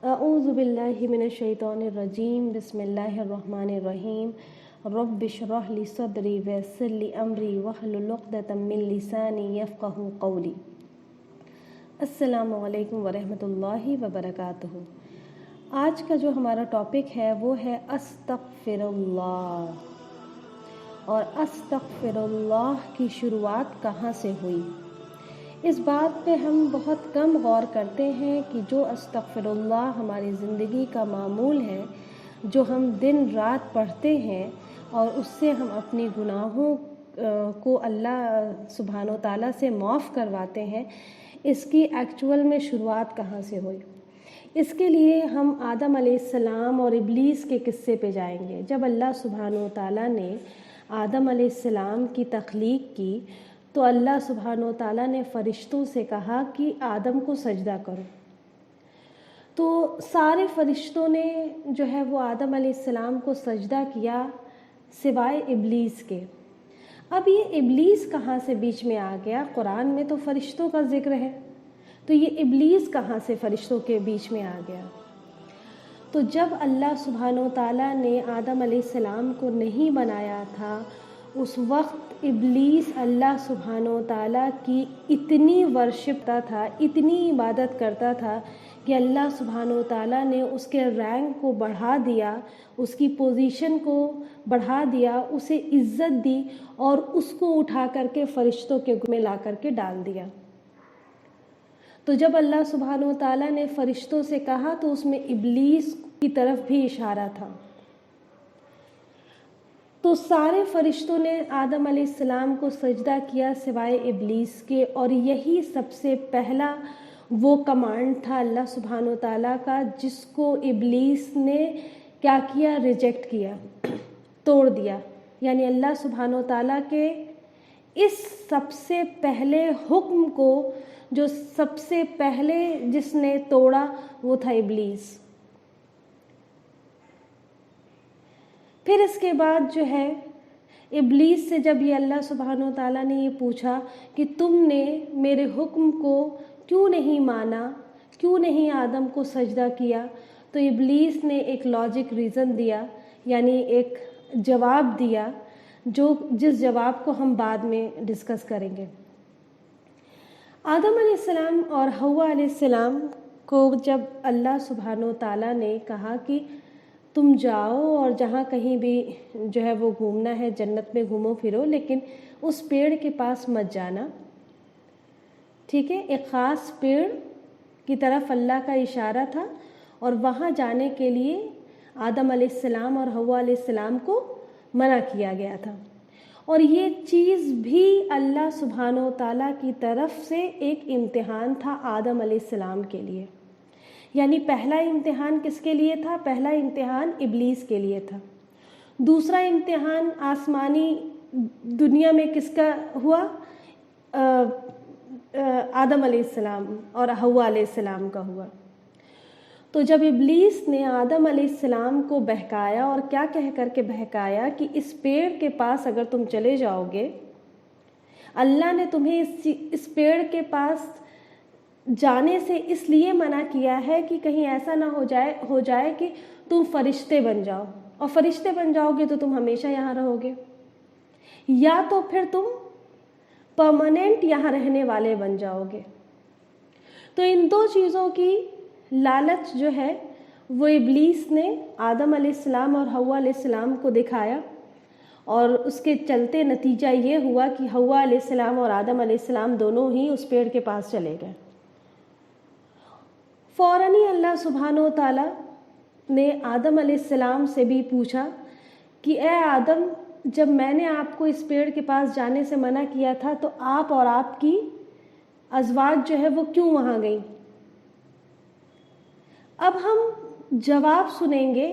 اعوذ باللہ من الشیطان الرجیم بسم اللہ الرحمن الرحیم رب اشرح لی صدری ویسر لی امری واحلل عقدۃ من لسانی یفقہوا قولی۔ السلام علیکم ورحمۃ اللہ وبرکاتہ۔ آج کا جو ہمارا ٹاپک ہے وہ ہے استغفر اللہ، اور استغفر اللہ کی شروعات کہاں سے ہوئی۔ اس بات پہ ہم بہت کم غور کرتے ہیں کہ جو استغفر اللہ ہماری زندگی کا معمول ہے، جو ہم دن رات پڑھتے ہیں اور اس سے ہم اپنی گناہوں کو اللہ سبحانہ و تعالیٰ سے معاف کرواتے ہیں، اس کی ایکچول میں شروعات کہاں سے ہوئی۔ اس کے لیے ہم آدم علیہ السلام اور ابلیس کے قصے پہ جائیں گے۔ جب اللہ سبحانہ و تعالیٰ نے آدم علیہ السلام کی تخلیق کی تو اللہ سبحانہ و تعالیٰ نے فرشتوں سے کہا کہ آدم کو سجدہ کرو، تو سارے فرشتوں نے جو ہے وہ آدم علیہ السلام کو سجدہ کیا سوائے ابلیس کے۔ اب یہ ابلیس کہاں سے بیچ میں آ گیا؟ قرآن میں تو فرشتوں کا ذکر ہے، تو یہ ابلیس کہاں سے فرشتوں کے بیچ میں آ گیا؟ تو جب اللہ سبحانہ و تعالیٰ نے آدم علیہ السلام کو نہیں بنایا تھا، اس وقت ابلیس اللہ سبحانہ و تعالیٰ کی اتنی ورشپ کرتا تھا، اتنی عبادت کرتا تھا کہ اللہ سبحانہ و تعالیٰ نے اس کے رینک کو بڑھا دیا، اس کی پوزیشن کو بڑھا دیا، اسے عزت دی اور اس کو اٹھا کر کے فرشتوں کے گروپ میں لا کر کے ڈال دیا۔ تو جب اللہ سبحانہ و تعالیٰ نے فرشتوں سے کہا تو اس میں ابلیس کی طرف بھی اشارہ تھا۔ تو سارے فرشتوں نے آدم علیہ السلام کو سجدہ کیا سوائے ابلیس کے، اور یہی سب سے پہلا وہ کمانڈ تھا اللہ سبحانہ و تعالیٰ کا جس کو ابلیس نے کیا کیا؟ ریجیکٹ کیا، توڑ دیا۔ یعنی اللہ سبحانہ و تعالیٰ کے اس سب سے پہلے حکم کو جو سب سے پہلے جس نے توڑا وہ تھا ابلیس۔ پھر اس کے بعد جو ہے ابلیس سے جب یہ اللہ سبحانہ و تعالیٰ نے یہ پوچھا کہ تم نے میرے حکم کو کیوں نہیں مانا، کیوں نہیں آدم کو سجدہ کیا، تو ابلیس نے ایک لاجک ریزن دیا، یعنی ایک جواب دیا، جس جواب کو ہم بعد میں ڈسکس کریں گے۔ آدم علیہ السلام اور حوا علیہ السلام کو جب اللہ سبحانہ و تعالیٰ نے کہا کہ تم جاؤ اور جہاں کہیں بھی جو ہے وہ گھومنا ہے جنت میں گھومو پھرو، لیکن اس پیڑ کے پاس مت جانا، ٹھیک ہے؟ ایک خاص پیڑ کی طرف اللہ کا اشارہ تھا، اور وہاں جانے کے لیے آدم علیہ السلام اور حوا علیہ السلام کو منع کیا گیا تھا۔ اور یہ چیز بھی اللہ سبحانہ و تعالیٰ کی طرف سے ایک امتحان تھا آدم علیہ السلام کے لیے۔ یعنی پہلا امتحان کس کے لیے تھا؟ پہلا امتحان ابلیس کے لیے تھا۔ دوسرا امتحان آسمانی دنیا میں کس کا ہوا؟ آدم علیہ السلام اور حوا علیہ السلام کا ہوا۔ تو جب ابلیس نے آدم علیہ السلام کو بہکایا، اور کیا کہہ کر کے بہکایا کہ اس پیڑ کے پاس اگر تم چلے جاؤ گے، اللہ نے تمہیں اس پیڑ کے پاس جانے سے اس لیے منع کیا ہے کہ کہیں ایسا نہ ہو جائے کہ تم فرشتے بن جاؤ، اور فرشتے بن جاؤ گے تو تم ہمیشہ یہاں رہو گے، یا تو پھر تم پرماننٹ یہاں رہنے والے بن جاؤ گے۔ تو ان دو چیزوں کی لالچ جو ہے وہ ابلیس نے آدم علیہ السلام اور حوا علیہ السلام کو دکھایا، اور اس کے چلتے نتیجہ یہ ہوا کہ حوا علیہ السلام اور آدم علیہ السلام دونوں ہی اس پیڑ کے پاس چلے گئے۔ فوراً ہی اللہ سبحانہ و تعالیٰ نے آدم علیہ السلام سے بھی پوچھا کہ اے آدم، جب میں نے آپ کو اس پیڑ کے پاس جانے سے منع کیا تھا تو آپ اور آپ کی ازواج جو ہے وہ کیوں وہاں گئیں؟ اب ہم جواب سنیں گے،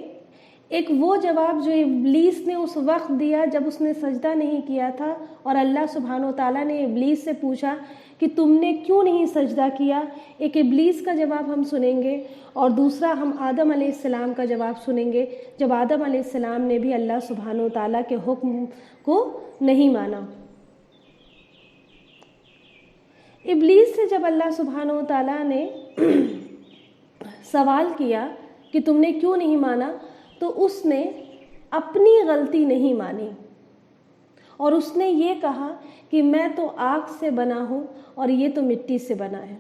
ایک وہ جواب جو ابلیس نے اس وقت دیا جب اس نے سجدہ نہیں کیا تھا، اور اللہ سبحانہ و تعالیٰ نے ابلیس سے پوچھا کہ تم نے کیوں نہیں سجدہ کیا۔ ایک ابلیس کا جواب ہم سنیں گے، اور دوسرا ہم آدم علیہ السلام کا جواب سنیں گے، جب آدم علیہ السلام نے بھی اللہ سبحانہ و تعالیٰ کے حکم کو نہیں مانا۔ ابلیس سے جب اللہ سبحانہ و تعالیٰ نے سوال کیا کہ تم نے کیوں نہیں مانا، تو اس نے اپنی غلطی نہیں مانی اور اس نے یہ کہا کہ میں تو آگ سے بنا ہوں اور یہ تو مٹی سے بنا ہے۔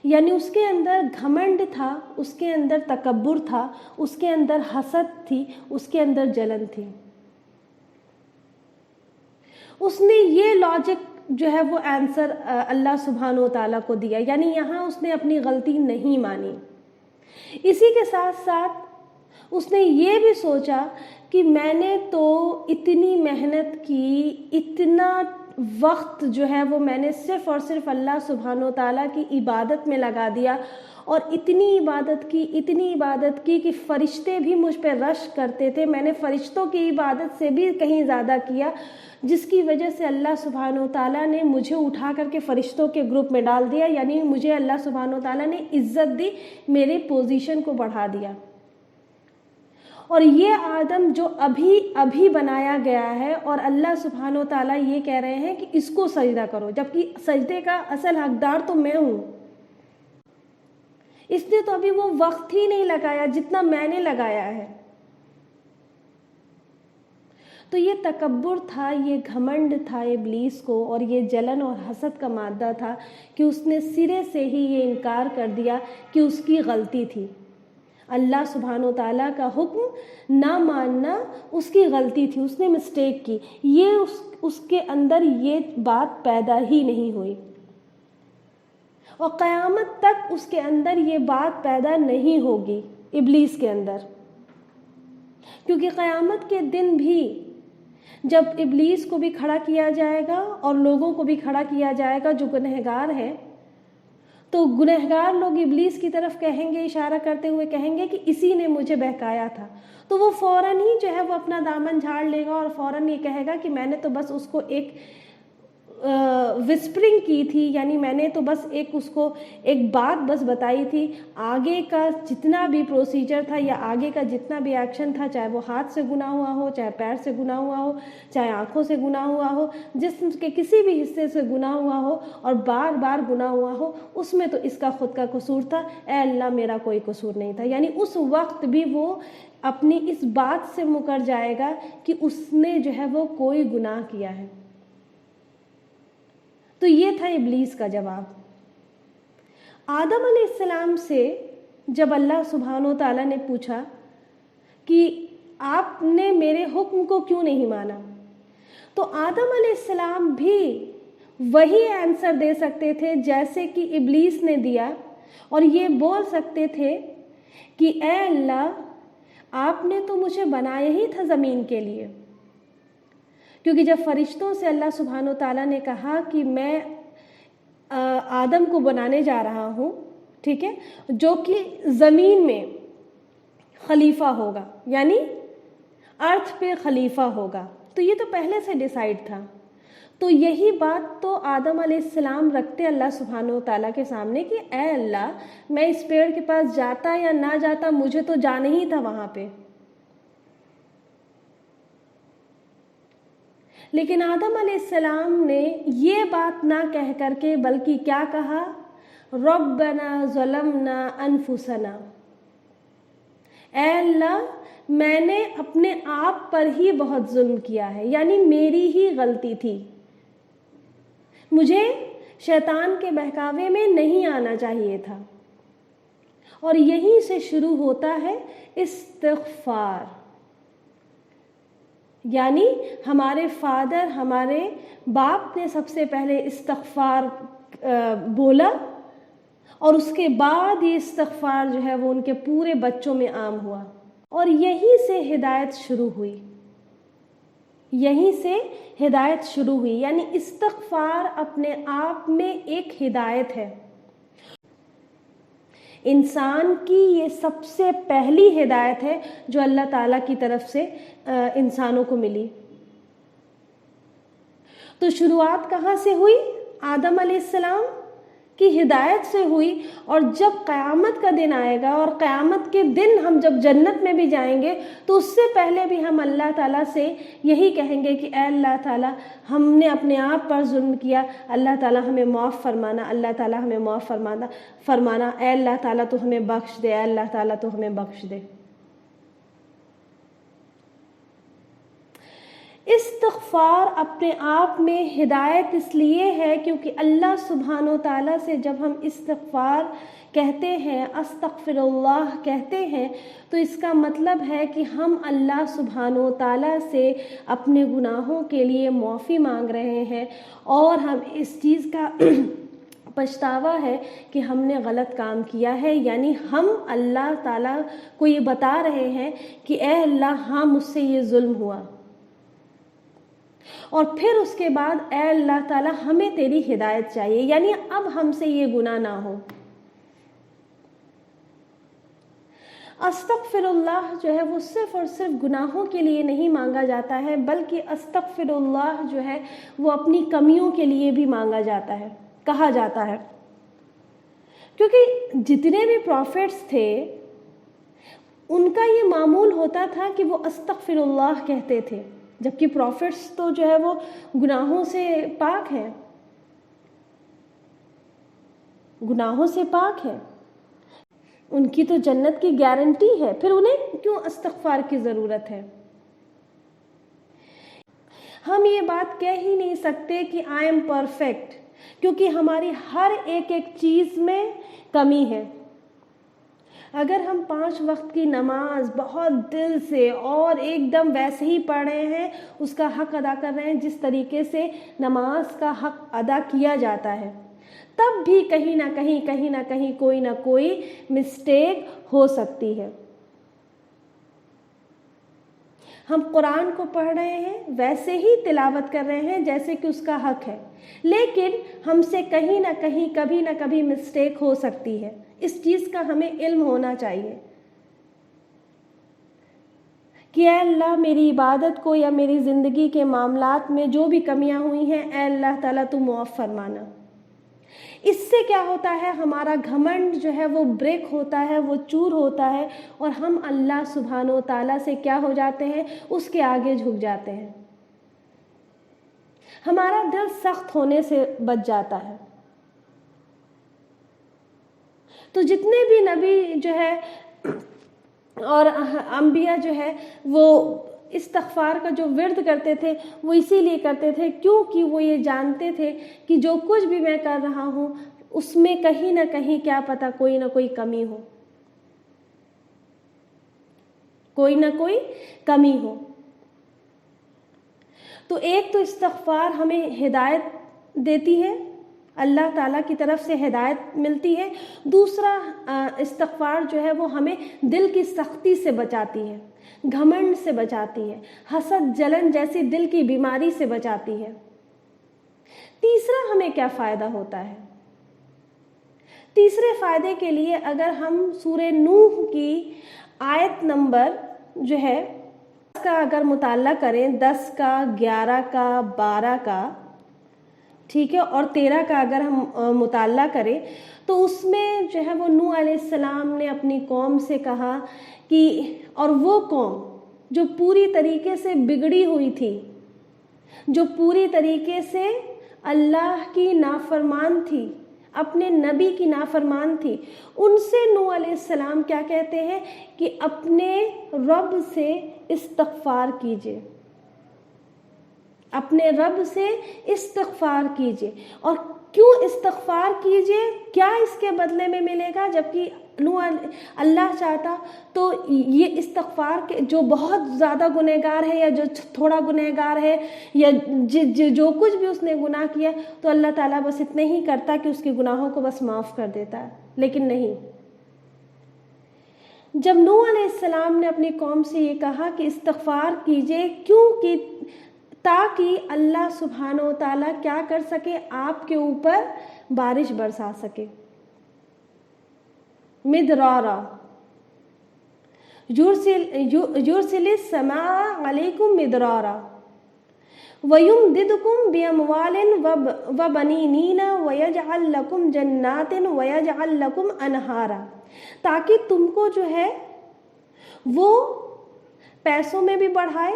یعنی اس کے اندر گھمنڈ تھا، اس کے اندر تکبر تھا، اس کے اندر حسد تھی، اس کے اندر جلن تھی۔ اس نے یہ لاجک جو ہے وہ آنسر اللہ سبحانہ و تعالیٰ کو دیا، یعنی یہاں اس نے اپنی غلطی نہیں مانی۔ اسی کے ساتھ ساتھ اس نے یہ بھی سوچا کہ میں نے تو اتنی محنت کی، اتنا وقت جو ہے وہ میں نے صرف اور صرف اللہ سبحانہ و تعالیٰ کی عبادت میں لگا دیا، اور اتنی عبادت کی کہ فرشتے بھی مجھ پہ رشک کرتے تھے، میں نے فرشتوں کی عبادت سے بھی کہیں زیادہ کیا، جس کی وجہ سے اللہ سبحانہ و تعالیٰ نے مجھے اٹھا کر کے فرشتوں کے گروپ میں ڈال دیا، یعنی مجھے اللہ سبحانہ و تعالیٰ نے عزت دی، میرے پوزیشن کو بڑھا دیا۔ اور یہ آدم جو ابھی بنایا گیا ہے، اور اللہ سبحانہ و تعالیٰ یہ کہہ رہے ہیں کہ اس کو سجدہ کرو، جبکہ سجدے کا اصل حقدار تو میں ہوں۔ اس نے تو ابھی وہ وقت ہی نہیں لگایا جتنا میں نے لگایا ہے۔ تو یہ تکبر تھا، یہ گھمنڈ تھا ابلیس کو، اور یہ جلن اور حسد کا مادہ تھا کہ اس نے سرے سے ہی یہ انکار کر دیا کہ اس کی غلطی تھی۔ اللہ سبحانہ و تعالیٰ کا حکم نہ ماننا اس کی غلطی تھی، اس نے مسٹیک کی، یہ اس کے اندر یہ بات پیدا ہی نہیں ہوئی، اور قیامت تک اس کے اندر یہ بات پیدا نہیں ہوگی ابلیس کے اندر، کیونکہ قیامت کے دن بھی جب ابلیس کو بھی کھڑا کیا جائے گا اور لوگوں کو بھی کھڑا کیا جائے گا جو گنہگار ہیں، تو گنہگار لوگ ابلیس کی طرف کہیں گے، اشارہ کرتے ہوئے کہیں گے کہ اسی نے مجھے بہکایا تھا، تو وہ فوراً ہی جو ہے وہ اپنا دامن جھاڑ لے گا اور فوراً یہ کہے گا کہ میں نے تو بس اس کو ایک وسپرنگ کی تھی، یعنی میں نے تو بس اس کو ایک بات بس بتائی تھی، آگے کا جتنا بھی پروسیجر تھا یا آگے کا جتنا بھی ایکشن تھا، چاہے وہ ہاتھ سے گناہ ہوا ہو، چاہے پیر سے گناہ ہوا ہو، چاہے آنکھوں سے گناہ ہوا ہو، جسم کے کسی بھی حصے سے گناہ ہوا ہو اور بار بار گناہ ہوا ہو، اس میں تو اس کا خود کا قصور تھا، اے اللہ میرا کوئی قصور نہیں تھا۔ یعنی اس وقت بھی وہ اپنی اس بات سے مکر جائے گا کہ اس نے جو ہے وہ کوئی گناہ کیا ہے۔ تو یہ تھا ابلیس کا جواب۔ آدم علیہ السلام سے جب اللہ سبحانہ و تعالیٰ نے پوچھا کہ آپ نے میرے حکم کو کیوں نہیں مانا، تو آدم علیہ السلام بھی وہی آنسر دے سکتے تھے جیسے کہ ابلیس نے دیا، اور یہ بول سکتے تھے کہ اے اللہ آپ نے تو مجھے بنایا ہی تھا زمین کے لیے، کیونکہ جب فرشتوں سے اللہ سبحانہ و تعالیٰ نے کہا کہ میں آدم کو بنانے جا رہا ہوں، ٹھیک ہے، جو کہ زمین میں خلیفہ ہوگا، یعنی ارتھ پہ خلیفہ ہوگا، تو یہ تو پہلے سے ڈیسائیڈ تھا۔ تو یہی بات تو آدم علیہ السلام رکھتے اللہ سبحانہ و تعالیٰ کے سامنے کہ اے اللہ میں اس پیڑ کے پاس جاتا یا نہ جاتا، مجھے تو جانا ہی تھا وہاں پہ۔ لیکن آدم علیہ السلام نے یہ بات نہ کہہ کر کے بلکہ کیا کہا، ربنا ظلمنا انفسنا، اے اللہ میں نے اپنے آپ پر ہی بہت ظلم کیا ہے، یعنی میری ہی غلطی تھی، مجھے شیطان کے بہکاوے میں نہیں آنا چاہیے تھا۔ اور یہیں سے شروع ہوتا ہے استغفار، یعنی ہمارے فادر، ہمارے باپ نے سب سے پہلے استغفار بولا، اور اس کے بعد یہ استغفار جو ہے وہ ان کے پورے بچوں میں عام ہوا، اور یہیں سے ہدایت شروع ہوئی، یہیں سے ہدایت شروع ہوئی، یعنی استغفار اپنے آپ میں ایک ہدایت ہے۔ انسان کی یہ سب سے پہلی ہدایت ہے جو اللہ تعالیٰ کی طرف سے انسانوں کو ملی۔ تو شروعات کہاں سے ہوئی؟ آدم علیہ السلام کی ہدایت سے ہوئی، اور جب قیامت کا دن آئے گا اور قیامت کے دن ہم جب جنت میں بھی جائیں گے تو اس سے پہلے بھی ہم اللہ تعالیٰ سے یہی کہیں گے کہ اے اللہ تعالیٰ ہم نے اپنے آپ پر ظلم کیا، اللہ تعالیٰ ہمیں معاف فرمانا، اللہ تعالیٰ ہمیں معاف فرمانا، اے اللہ تعالیٰ تو ہمیں بخش دے، اے اللہ تعالیٰ تو ہمیں بخش دے۔ استغفار اپنے آپ میں ہدایت اس لیے ہے کیونکہ اللہ سبحانہ و تعالیٰ سے جب ہم استغفار کہتے ہیں، استغفر اللہ کہتے ہیں، تو اس کا مطلب ہے کہ ہم اللہ سبحانہ و تعالیٰ سے اپنے گناہوں کے لیے معافی مانگ رہے ہیں، اور ہم اس چیز کا پچھتاوا ہے کہ ہم نے غلط کام کیا ہے، یعنی ہم اللہ تعالیٰ کو یہ بتا رہے ہیں کہ اے اللہ ہاں مجھ سے یہ ظلم ہوا، اور پھر اس کے بعد اے اللہ تعالیٰ ہمیں تیری ہدایت چاہیے، یعنی اب ہم سے یہ گناہ نہ ہو۔ استغفر اللہ جو ہے وہ صرف اور صرف گناہوں کے لیے نہیں مانگا جاتا ہے، بلکہ استغفر اللہ جو ہے وہ اپنی کمیوں کے لیے بھی مانگا جاتا ہے، کہا جاتا ہے، کیونکہ جتنے بھی پروفیٹس تھے ان کا یہ معمول ہوتا تھا کہ وہ استغفر اللہ کہتے تھے، جبکہ پروفیٹس تو جو ہے وہ گناہوں سے پاک ہیں، گناہوں سے پاک ہیں، ان کی تو جنت کی گارنٹی ہے، پھر انہیں کیوں استغفار کی ضرورت ہے؟ ہم یہ بات کہہ ہی نہیں سکتے کہ آئی ایم پرفیکٹ، کیونکہ ہماری ہر ایک چیز میں کمی ہے۔ اگر ہم 5 وقت کی نماز بہت دل سے اور ایک دم ویسے ہی پڑھ رہے ہیں، اس کا حق ادا کر رہے ہیں جس طریقے سے نماز کا حق ادا کیا جاتا ہے، تب بھی کہیں نہ کہیں کوئی نہ کوئی مسٹیک ہو سکتی ہے۔ ہم قرآن کو پڑھ رہے ہیں، ویسے ہی تلاوت کر رہے ہیں جیسے کہ اس کا حق ہے، لیکن ہم سے کہیں نہ کہیں کبھی نہ کبھی مسٹیک ہو سکتی ہے۔ اس چیز کا ہمیں علم ہونا چاہیے کہ اے اللہ میری عبادت کو یا میری زندگی کے معاملات میں جو بھی کمیاں ہوئی ہیں، اے اللہ تعالیٰ تو معاف فرمانا۔ اس سے کیا ہوتا ہے؟ ہمارا گھمنڈ جو ہے وہ بریک ہوتا ہے، وہ چور ہوتا ہے، اور ہم اللہ سبحانہ و تعالیٰ سے کیا ہو جاتے ہیں؟ اس کے آگے جھک جاتے ہیں، ہمارا دل سخت ہونے سے بچ جاتا ہے۔ تو جتنے بھی نبی جو ہے اور انبیاء جو ہے وہ استغفار کا جو ورد کرتے تھے وہ اسی لیے کرتے تھے کیونکہ وہ یہ جانتے تھے کہ جو کچھ بھی میں کر رہا ہوں اس میں کہیں نہ کہیں کیا پتہ کوئی نہ کوئی کمی ہو، کوئی نہ کوئی کمی ہو۔ تو ایک تو استغفار ہمیں ہدایت دیتی ہے، اللہ تعالیٰ کی طرف سے ہدایت ملتی ہے، دوسرا استغفار جو ہے وہ ہمیں دل کی سختی سے بچاتی ہے، گھمنڈ سے بچاتی ہے، حسد جلن جیسی دل کی بیماری سے بچاتی ہے۔ تیسرا ہمیں کیا فائدہ ہوتا ہے؟ تیسرے فائدے کے لیے اگر ہم سورہ نوح کی آیت نمبر جو ہے 10 کا اگر مطالعہ کریں، 10 کا، 11 کا، 12 کا، ٹھیک ہے، اور 13 کا اگر ہم مطالعہ کریں تو اس میں جو ہے وہ نوح علیہ السلام نے اپنی قوم سے کہا کہ، اور وہ قوم جو پوری طریقے سے بگڑی ہوئی تھی، جو پوری طریقے سے اللہ کی نافرمان تھی، اپنے نبی کی نافرمان تھی، ان سے نوح علیہ السلام کیا کہتے ہیں کہ اپنے رب سے استغفار کیجئے، اپنے رب سے استغفار کیجئے۔ اور کیوں استغفار کیجئے؟ کیا اس کے بدلے میں ملے گا؟ جبکہ اللہ چاہتا تو یہ استغفار کے جو بہت زیادہ گنہگار ہے یا جو تھوڑا گنہگار ہے یا جو کچھ بھی اس نے گناہ کیا تو اللہ تعالیٰ بس اتنے ہی کرتا کہ اس کے گناہوں کو بس معاف کر دیتا ہے، لیکن نہیں۔ جب نوح علیہ السلام نے اپنی قوم سے یہ کہا کہ استغفار کیجئے، کیوں کہ تاکہ اللہ سبحانہ و تعالیٰ کیا کر سکے؟ آپ کے اوپر بارش برسا سکے، مدرارا یرسل السماء علیکم مدرارا، وَيُمْدِدْكُمْ بِأَمْوَالٍ وَبَنِينَ وَيَجْعَلْ لَكُمْ جَنَّاتٍ وَيَجْعَلْ لَكُمْ أَنْہَارًا، تاکہ تم کو جو ہے وہ پیسوں میں بھی بڑھائے،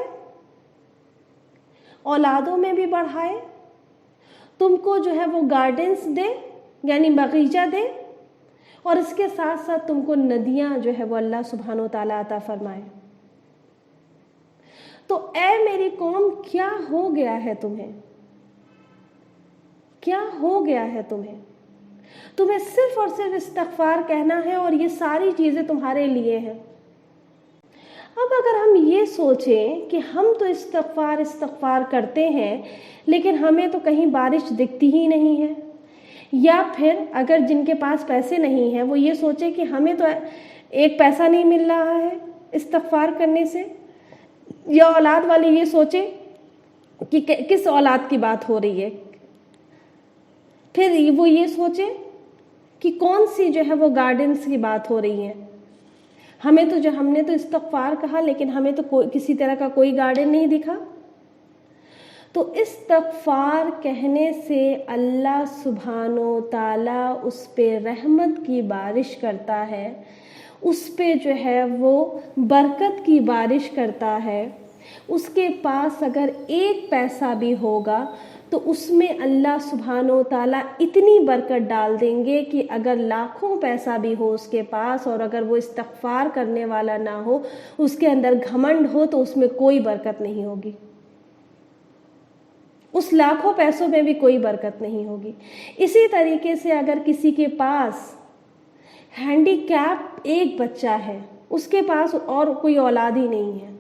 اولادوں میں بھی بڑھائے، تم کو جو ہے وہ گارڈنز دے یعنی باغیچہ دے، اور اس کے ساتھ ساتھ تم کو ندیاں جو ہے وہ اللہ سبحانہ و تعالیٰ عطا فرمائے۔ تو اے میری قوم، کیا ہو گیا ہے تمہیں؟ کیا ہو گیا ہے تمہیں؟ تمہیں صرف اور صرف استغفار کہنا ہے اور یہ ساری چیزیں تمہارے لیے ہیں۔ اب اگر ہم یہ سوچیں کہ ہم تو استغفار کرتے ہیں لیکن ہمیں تو کہیں بارش دکھتی ہی نہیں ہے، یا پھر اگر جن کے پاس پیسے نہیں ہیں وہ یہ سوچیں کہ ہمیں تو ایک پیسہ نہیں مل رہا ہے استغفار کرنے سے، یا اولاد والے یہ سوچیں کہ کس اولاد کی بات ہو رہی ہے، پھر وہ یہ سوچیں کہ کون سی جو ہے وہ گارڈنز کی بات ہو رہی ہے۔ ہم نے تو استغفار کہا لیکن ہمیں تو کسی طرح کا کوئی گارڈن نہیں دکھا۔ تو استغفار کہنے سے اللہ سبحانہ و تعالیٰ اس پہ رحمت کی بارش کرتا ہے، اس پہ جو ہے وہ برکت کی بارش کرتا ہے۔ اس کے پاس اگر ایک پیسہ بھی ہوگا تو اس میں اللہ سبحانہ و تعالیٰ اتنی برکت ڈال دیں گے کہ اگر لاکھوں پیسہ بھی ہو اس کے پاس اور اگر وہ استغفار کرنے والا نہ ہو، اس کے اندر گھمنڈ ہو، تو اس میں کوئی برکت نہیں ہوگی، اس لاکھوں پیسوں میں بھی کوئی برکت نہیں ہوگی۔ اسی طریقے سے اگر کسی کے پاس ہینڈی کیپ ایک بچہ ہے، اس کے پاس اور کوئی اولاد ہی نہیں ہے،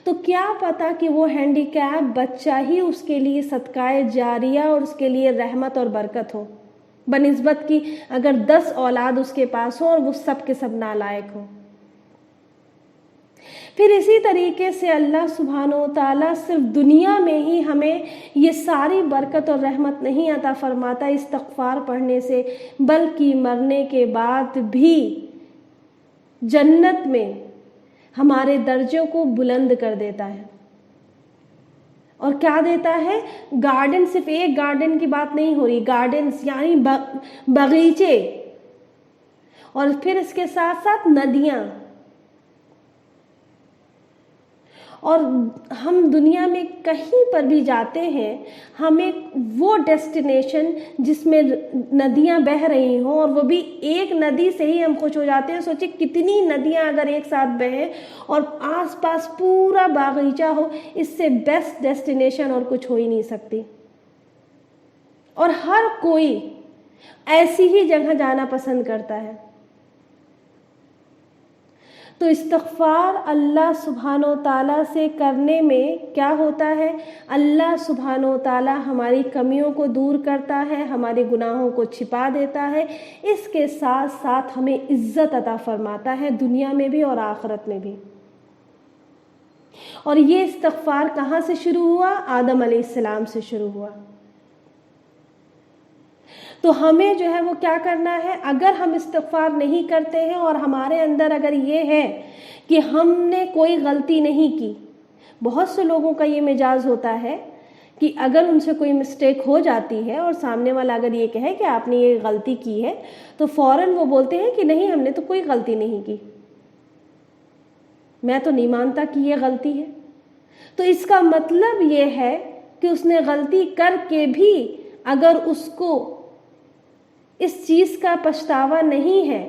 تو کیا پتا کہ وہ ہینڈی کیپ بچہ ہی اس کے لیے صدقہ جاریہ اور اس کے لیے رحمت اور برکت ہو، بنسبت کی اگر 10 اولاد اس کے پاس ہو اور وہ سب کے سب نالائق ہو۔ پھر اسی طریقے سے اللہ سبحانہ و تعالیٰ صرف دنیا میں ہی ہمیں یہ ساری برکت اور رحمت نہیں عطا فرماتا استغفار پڑھنے سے، بلکہ مرنے کے بعد بھی جنت میں ہمارے درجوں کو بلند کر دیتا ہے۔ اور کیا دیتا ہے؟ گارڈن، صرف ایک گارڈن کی بات نہیں ہو رہی، گارڈنز یعنی باغیچے، اور پھر اس کے ساتھ ساتھ ندیاں۔ اور ہم دنیا میں کہیں پر بھی جاتے ہیں، ہمیں وہ ڈیسٹینیشن جس میں ندیاں بہہ رہی ہوں، اور وہ بھی ایک ندی سے ہی ہم خوش ہو جاتے ہیں۔ سوچیں کتنی ندیاں اگر ایک ساتھ بہیں اور آس پاس پورا باغیچہ ہو، اس سے بیسٹ ڈیسٹینیشن اور کچھ ہو ہی نہیں سکتی، اور ہر کوئی ایسی ہی جگہ جانا پسند کرتا ہے۔ تو استغفار اللہ سبحانہ و تعالیٰ سے کرنے میں کیا ہوتا ہے؟ اللہ سبحانہ و تعالیٰ ہماری کمیوں کو دور کرتا ہے، ہمارے گناہوں کو چھپا دیتا ہے، اس کے ساتھ ساتھ ہمیں عزت عطا فرماتا ہے دنیا میں بھی اور آخرت میں بھی۔ اور یہ استغفار کہاں سے شروع ہوا؟ آدم علیہ السلام سے شروع ہوا۔ تو ہمیں جو ہے وہ کیا کرنا ہے؟ اگر ہم استغفار نہیں کرتے ہیں اور ہمارے اندر اگر یہ ہے کہ ہم نے کوئی غلطی نہیں کی، بہت سے لوگوں کا یہ مزاج ہوتا ہے کہ اگر ان سے کوئی مسٹیک ہو جاتی ہے اور سامنے والا اگر یہ کہے کہ آپ نے یہ غلطی کی ہے، تو فوراً وہ بولتے ہیں کہ نہیں، ہم نے تو کوئی غلطی نہیں کی، میں تو نہیں مانتا کہ یہ غلطی ہے۔ تو اس کا مطلب یہ ہے کہ اس نے غلطی کر کے بھی اگر اس کو اس چیز کا پچھتاوا نہیں ہے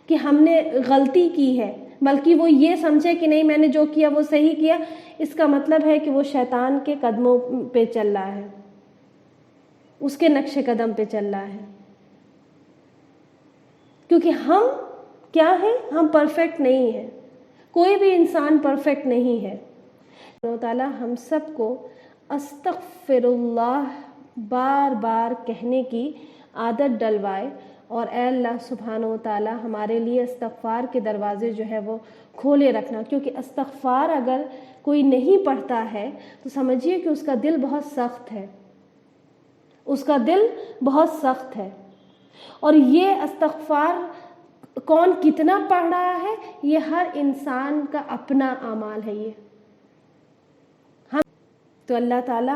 کہ ہم نے غلطی کی ہے، بلکہ وہ یہ سمجھے کہ نہیں، میں نے جو کیا وہ صحیح کیا، اس کا مطلب ہے کہ وہ شیطان کے قدموں پہ چل رہا ہے، اس کے نقش قدم پہ چل رہا ہے۔ کیونکہ ہم کیا ہیں؟ ہم پرفیکٹ نہیں ہیں، کوئی بھی انسان پرفیکٹ نہیں ہے۔ اللہ تعالیٰ ہم سب کو استغفر اللہ بار بار کہنے کی عادت ڈلوائے، اور اے اللہ سبحانہ و تعالیٰ ہمارے لیے استغفار کے دروازے جو ہے وہ کھولے رکھنا، کیونکہ استغفار اگر کوئی نہیں پڑھتا ہے تو سمجھیے کہ اس کا دل بہت سخت ہے، اس کا دل بہت سخت ہے۔ اور یہ استغفار کون کتنا پڑھ رہا ہے، یہ ہر انسان کا اپنا اعمال ہے۔ یہ تو اللہ تعالیٰ